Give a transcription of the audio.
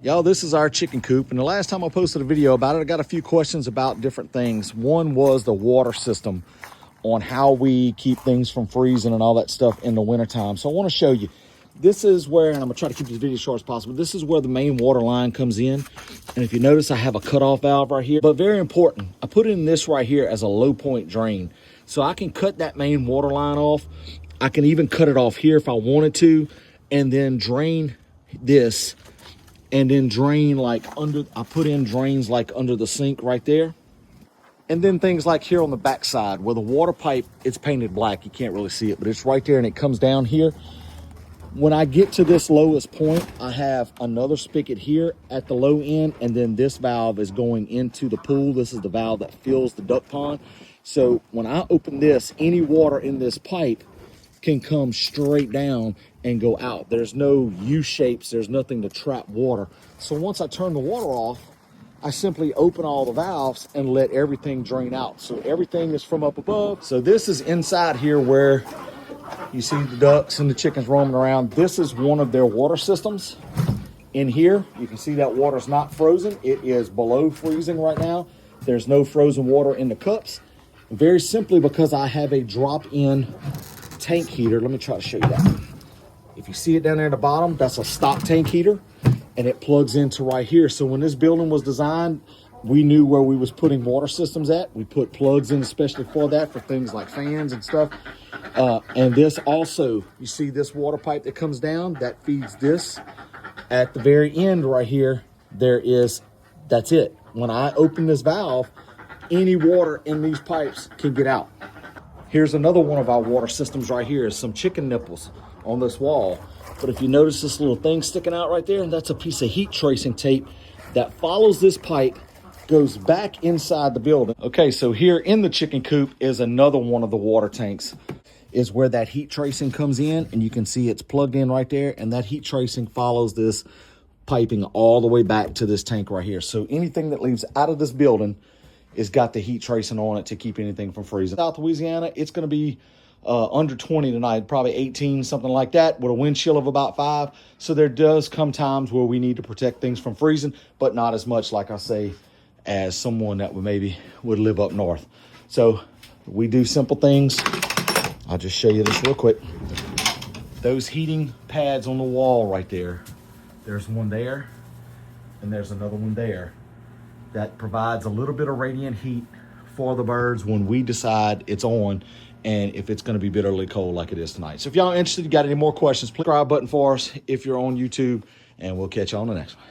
Y'all, this is our chicken coop, and the last time I posted a video about it, I got a few questions about different things. One was the water system, on how we keep things from freezing and all that stuff in the wintertime. So I want to show you. This is where, and I'm gonna try to keep this video as short as possible, this is where the main water line comes in. And if you notice, I have a cutoff valve right here, but very important, I put in this right here as a low point drain. So I can cut that main water line off. I can even cut it off here if I wanted to, and then drain this, and then drain like under, I put in drains like under the sink right there. And then things like here on the back side where the water pipe, it's painted black. You can't really see it, but it's right there and it comes down here. When I get to this lowest point, I have another spigot here at the low end, and then this valve is going into the pool. This is the valve that fills the duck pond. So when I open this, any water in this pipe can come straight down and go out. There's no U-shapes, there's nothing to trap water. So once I turn the water off, I simply open all the valves and let everything drain out. So everything is from up above. So this is inside here where you see the ducks and the chickens roaming around. This is one of their water systems. In here, you can see that water's not frozen. It is below freezing right now. There's no frozen water in the cups. Very simply because I have a drop-in tank heater. Let me try to show you that. If you see it down there at the bottom, that's a stock tank heater, and it plugs into right here. So when this building was designed, we knew where we was putting water systems at. We put plugs in especially for that, for things like fans and stuff. And this also, you see this water pipe that comes down, that feeds this. At the very end right here, that's it. When I open this valve, any water in these pipes can get out. Here's another one of our water systems right here, is some chicken nipples on this wall. But if you notice this little thing sticking out right there, that's a piece of heat tracing tape that follows this pipe, goes back inside the building. Okay, so here in the chicken coop is another one of the water tanks, is where that heat tracing comes in, and you can see it's plugged in right there, and that heat tracing follows this piping all the way back to this tank right here. So anything that leaves out of this building is got the heat tracing on it to keep anything from freezing. South Louisiana, it's going to be under 20 tonight, probably 18, something like that, with a wind chill of about 5. So there does come times where we need to protect things from freezing, but not as much, like I say, as someone that would live up north. So we do simple things. I'll just show you this real quick. Those heating pads on the wall right there, there's one there, and there's another one there. That provides a little bit of radiant heat for the birds when we decide it's on, and if it's going to be bitterly cold like it is tonight. So if y'all are interested, you got any more questions, please subscribe button for us if you're on YouTube, and we'll catch you on the next one.